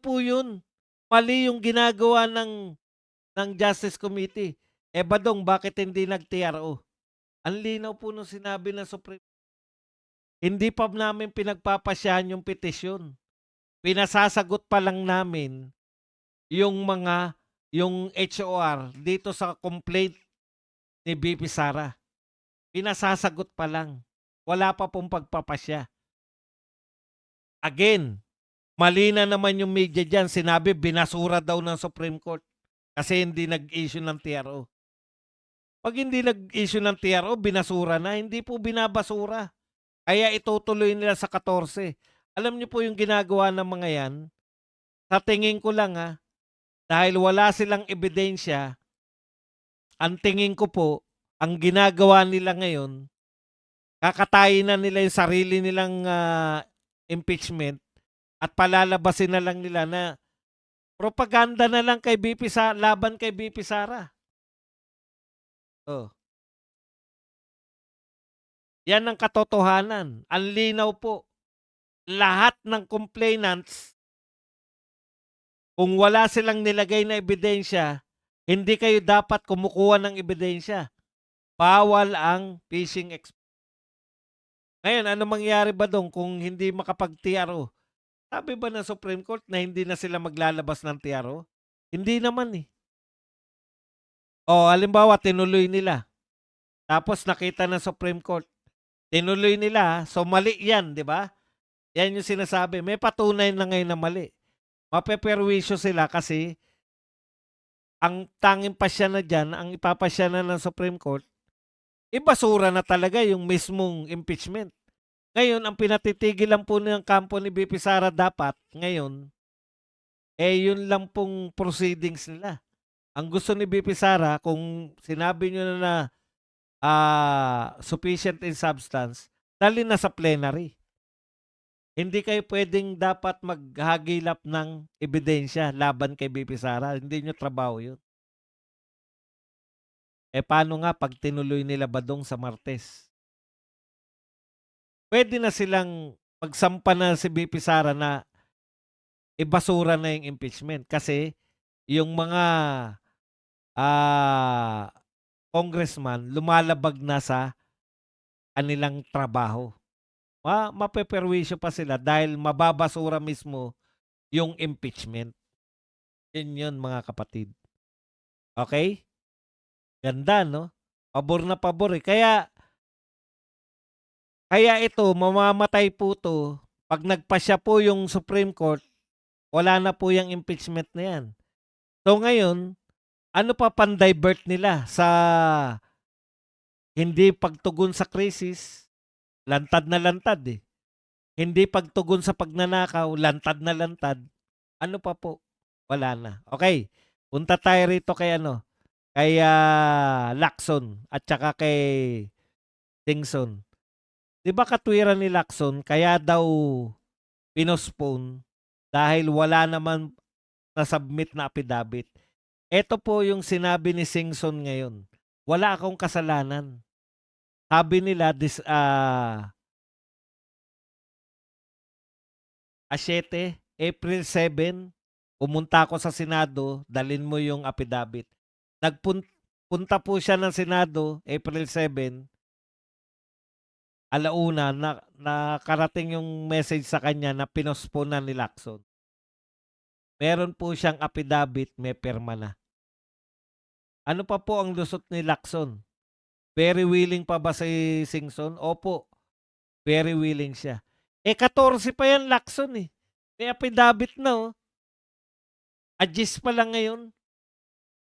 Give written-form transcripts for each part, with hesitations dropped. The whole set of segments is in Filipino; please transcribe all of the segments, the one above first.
po yun. Mali yung ginagawa ng Justice Committee. Eh, Badong bakit hindi nag-TRO? Ang linaw po nung sinabi ng Supreme, hindi pa namin pinagpapasyahan yung petisyon. Pinasasagot pa lang namin yung yung HOR dito sa complaint ni BP Sara. Pinasasagot pa lang. Wala pa pong pagpapasya. Again, mali na naman yung media dyan. Sinabi, binasura daw ng Supreme Court kasi hindi nag-issue ng TRO. Pag hindi nag-issue ng TRO, binasura na. Hindi po binabasura. Kaya itutuloy nila sa 14. Alam niyo po yung ginagawa ng mga yan? Sa tingin ko lang dahil wala silang ebidensya, ang tingin ko po, ang ginagawa nila ngayon, kakatayin na nila yung sarili nilang impeachment at palalabasin na lang nila na propaganda na lang kay BP sa laban kay BP Sara. Oh. Yan ang katotohanan. Ang linaw po. Lahat ng complainants, kung wala silang nilagay na ebidensya, hindi kayo dapat kumukuha ng ebidensya. Bawal ang phishing expert. Ngayon, ano mangyari ba doon kung hindi makapag-TRO? Sabi ba ng Supreme Court na hindi na sila maglalabas ng TRO? Hindi naman eh. O, halimbawa, tinuloy nila. Tapos nakita ng Supreme Court, tinuloy nila, so mali yan, di ba? Yan yung sinasabi. May patunay na ngayon na mali. Mapeperwisyo sila kasi ang tanging pasya na dyan, ang ipapasya na ng Supreme Court, ibasura na talaga yung mismong impeachment. Ngayon, ang pinatitigil lang po ng kampo ni BP Sara dapat, ngayon, yun lang pong proceedings nila. Ang gusto ni BP Sara, kung sinabi nyo na sufficient in substance, dali na sa plenary. Hindi kayo pwedeng dapat maghagilap ng ebidensya laban kay BP Sara. Hindi nyo trabaho yun. Paano nga pag tinuloy nila Badong sa Martes? Pwede na silang magsampa na si BP Sara na ibasura na yung impeachment. Kasi yung mga congressman lumalabag na sa kanilang trabaho. Mapeperwisyo pa sila dahil mababasura mismo yung impeachment. Yun mga kapatid. Okay? Ganda, no? Pabor na pabor eh. Kaya ito, mamamatay po to. Pag nagpasya po yung Supreme Court, wala na po yung impeachment na yan. So ngayon, ano pa pan-divert nila sa hindi pagtugon sa krisis? Lantad na lantad eh. Hindi pagtugon sa pagnanakaw, lantad na lantad. Ano pa po? Wala na. Okay. Punta tayo rito kay kay Lacson at saka kay Dingson. 'Di ba katwiran ni Lacson kaya daw pinospone dahil wala naman na-submit na affidavit. Ito po yung sinabi ni Singson ngayon. Wala akong kasalanan. Sabi nila 7, April 7, pumunta ako sa Senado, dalin mo yung affidavit. Punta po siya ng Senado, April 7, alauna, nakarating yung message sa kanya na pinospone na ni Lacson. Meron po siyang affidavit, may perma na. Ano pa po ang lusot ni Lacson? Very willing pa ba si Singson? Opo, very willing siya. 14 pa yan Lacson eh. May affidavit na Adjust pa lang ngayon.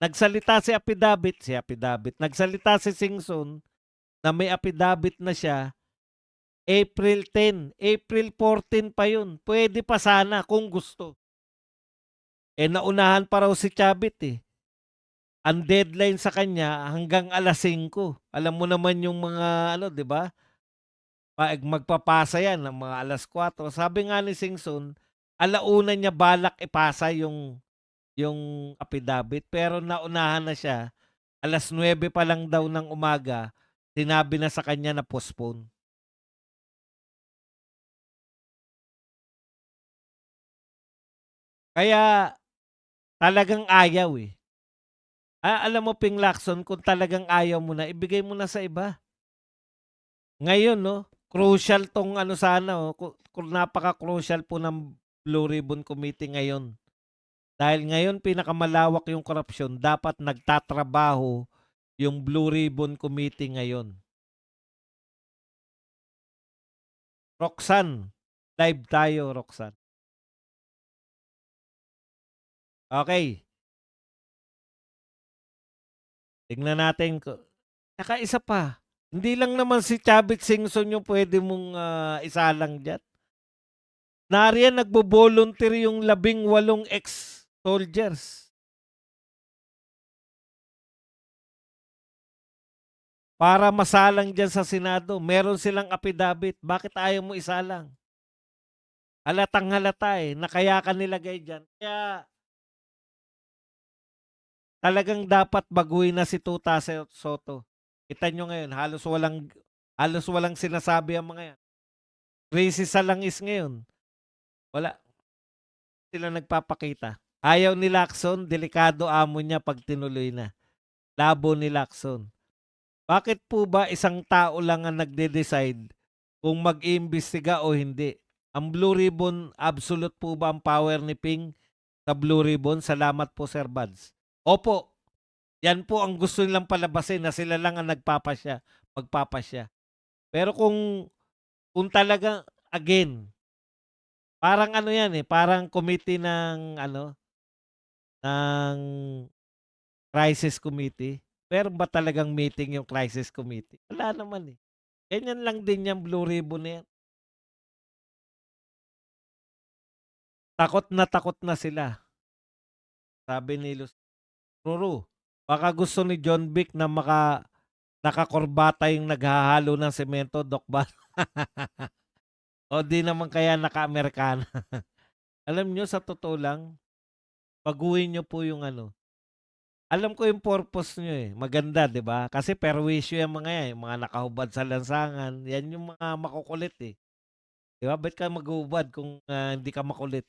Nagsalita si affidavit. Nagsalita si Singson na may affidavit na siya April 10, April 14 pa yun. Pwede pa sana kung gusto. Naunahan pa raw si Chavit eh. Ang deadline sa kanya hanggang alas 5. Alam mo naman yung mga di ba? Magpapasa yan ng mga alas 4. Sabi nga ni Singson, alauna niya balak ipasa yung affidavit pero naunahan na siya. Alas 9 pa lang daw ng umaga, sinabi na sa kanya na postpone. Kaya talagang ayaw, eh. Alam mo Ping Lacson kung talagang ayaw mo na, ibigay mo na sa iba. Ngayon 'no, crucial 'tong ano sana, kung napaka-crucial po ng Blue Ribbon Committee ngayon. Dahil ngayon pinakamalawak yung korapsyon, dapat nagtatrabaho yung Blue Ribbon Committee ngayon. Roxanne, live tayo Roxanne. Okey, tignan natin tsaka isa pa, hindi lang naman si Chavit Singson yung puwede mong, isalang diyan. Nariyan nagbo-volunteer yung 18 ex-soldiers para masalang diyan sa Senado. Meron silang affidavit, bakit ayaw mo isalang? Halatang-halata, eh, na kaya ka nilagay diyan. Kaya talagang dapat baguhin na si Tuta Soto. Kita niyo ngayon halos walang sinasabi ang mga 'yan. Crazy salangis ngayon, wala sila nagpapakita. Ayaw ni Lacson, delikado amo niya 'pag tinuloy na. Labo ni Lacson. Bakit po ba isang tao lang ang nagde-decide kung mag-iimbestiga o hindi? Ang Blue Ribbon, absolute po ba ang power ni Ping sa Blue Ribbon? Salamat po, Sir Buds. Opo, yan po ang gusto nilang palabasin na sila lang ang magpapasya. Pero kung talagang, again, parang ano yan eh, parang committee ng crisis committee. Pero ba talagang meeting yung crisis committee? Wala naman eh. Ganyan lang din yung Blue Ribbon na yan. Takot na sila. Sabi ni Luz Ruru, baka gusto ni John Vic na nakakorbata yung naghahalo ng semento, Doc ba? O di naman kaya naka-Amerikana. Alam nyo, sa totoo lang, baguhin nyo po yung alam ko yung purpose nyo eh. Maganda, di ba? Kasi perwisyo yung mga yan, yung mga nakahubad sa lansangan. Yan yung mga makukulit eh. Di ba? Ba't ka maghubad kung hindi ka makulit?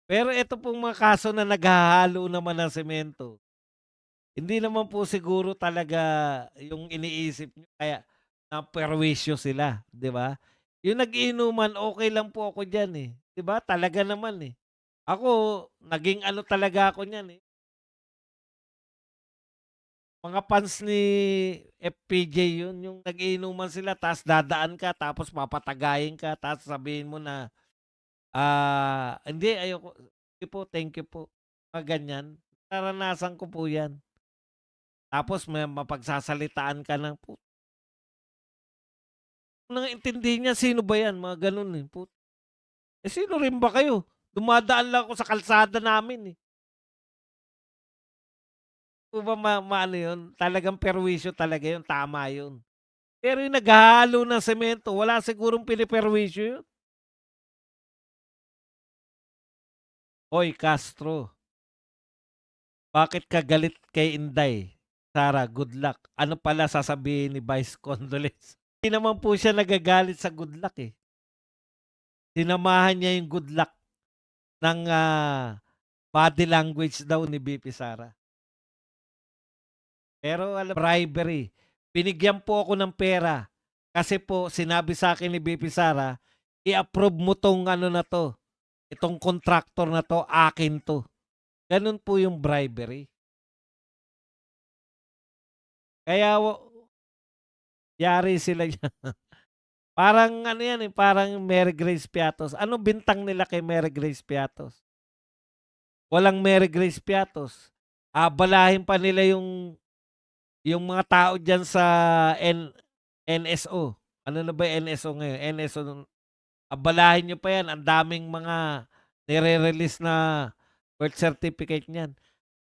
Pero ito pong mga kaso na naghahalo naman ng semento, hindi naman po siguro talaga yung iniisip niyo kaya naperwisyo sila, 'di ba? Yung nag-iinuman, okey lang po ako diyan, eh, 'di ba? Talaga naman, eh. Ako, naging ano talaga ako niyan, eh, mga fans ni FPJ yun, yung nag-iinuman sila ta's dadaan ka tapos papatagayin ka tapos sabihin mo na, "Hindi ayoko, sige po, thank you po." Mga ganyan. Naranasan ko po 'yan. Tapos may mapagsasalitaan ka ng nang intindihin niya sino ba 'yan, mga gano'n, eh. Eh, sino rin ba kayo? Dumadaan lang ako sa kalsada namin, eh. Po ba maano 'yun, talagang perwisyo talaga 'yun, tama 'yun. Pero 'yung naghahalo ng semento, wala sigurong piniperwisyo 'yun. Hoy Castro, bakit ka galit kay Inday? Sara, good luck. Ano pala sasabihin ni Vice Condoleezza? Hindi naman po siya nagagalit sa good luck, eh. Sinamahan niya 'yung good luck ng, body language daw ni VP Sara. Pero bribery. Binigyan po ako ng pera kasi po sinabi sa akin ni VP Sara, i-approve mo 'tong na 'to, itong contractor na 'to, akin 'to. Gano'n po yung bribery. Kaya yari sila diyan. Parang ano yan, eh, parang Mary Grace Piatos. Anong bintang nila kay Mary Grace Piatos? Walang Mary Grace Piatos. Abalahin pa nila yung mga tao diyan sa NSO. Ano na ba yung NSO ngayon? NSO, abalahin niyo pa 'yan, ang daming mga nire-release na birth certificate niyan.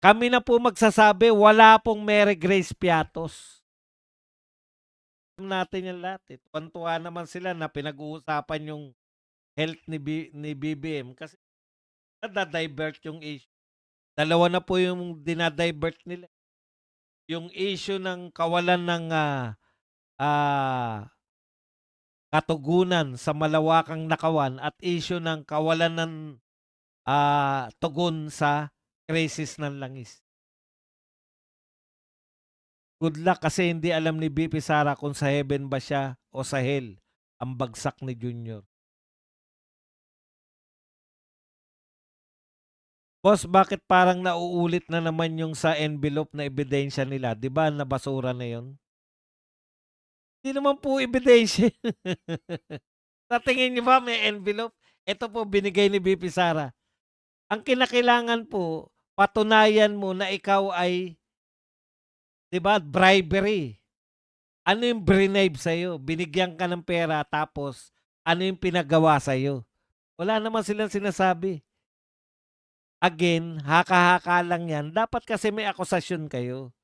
Kami na po magsasabi, wala pong Mary Grace Piatos. Alam natin 'yan lahat, eh. Tuwang-tuwa naman sila na pinag-uusapan yung health ni BBM kasi nada-divert yung issue. Dalawa na po yung dina-divert nila. Yung issue ng kawalan ng, katugunan sa malawakang nakawan at issue ng kawalan ng tugon sa krisis ng langis. Good luck kasi hindi alam ni BP Sara kung sa heaven ba siya o sa hell ang bagsak ni Junior. Boss, bakit parang nauulit na naman yung sa envelope na ebidensya nila? 'Di ba nabasura na 'yon? Hindi naman po ebidensya. Sa tingin niyo ba may envelope? Ito po binigay ni BP Sara. Ang kinakailangan po, patunayan mo na ikaw ay, 'di ba, bribery. Ano yung bribe sa'yo? Binigyan ka ng pera tapos ano yung pinagawa sa'yo? Wala naman silang sinasabi. Again, haka-haka lang yan. Dapat kasi may akusasyon kayo.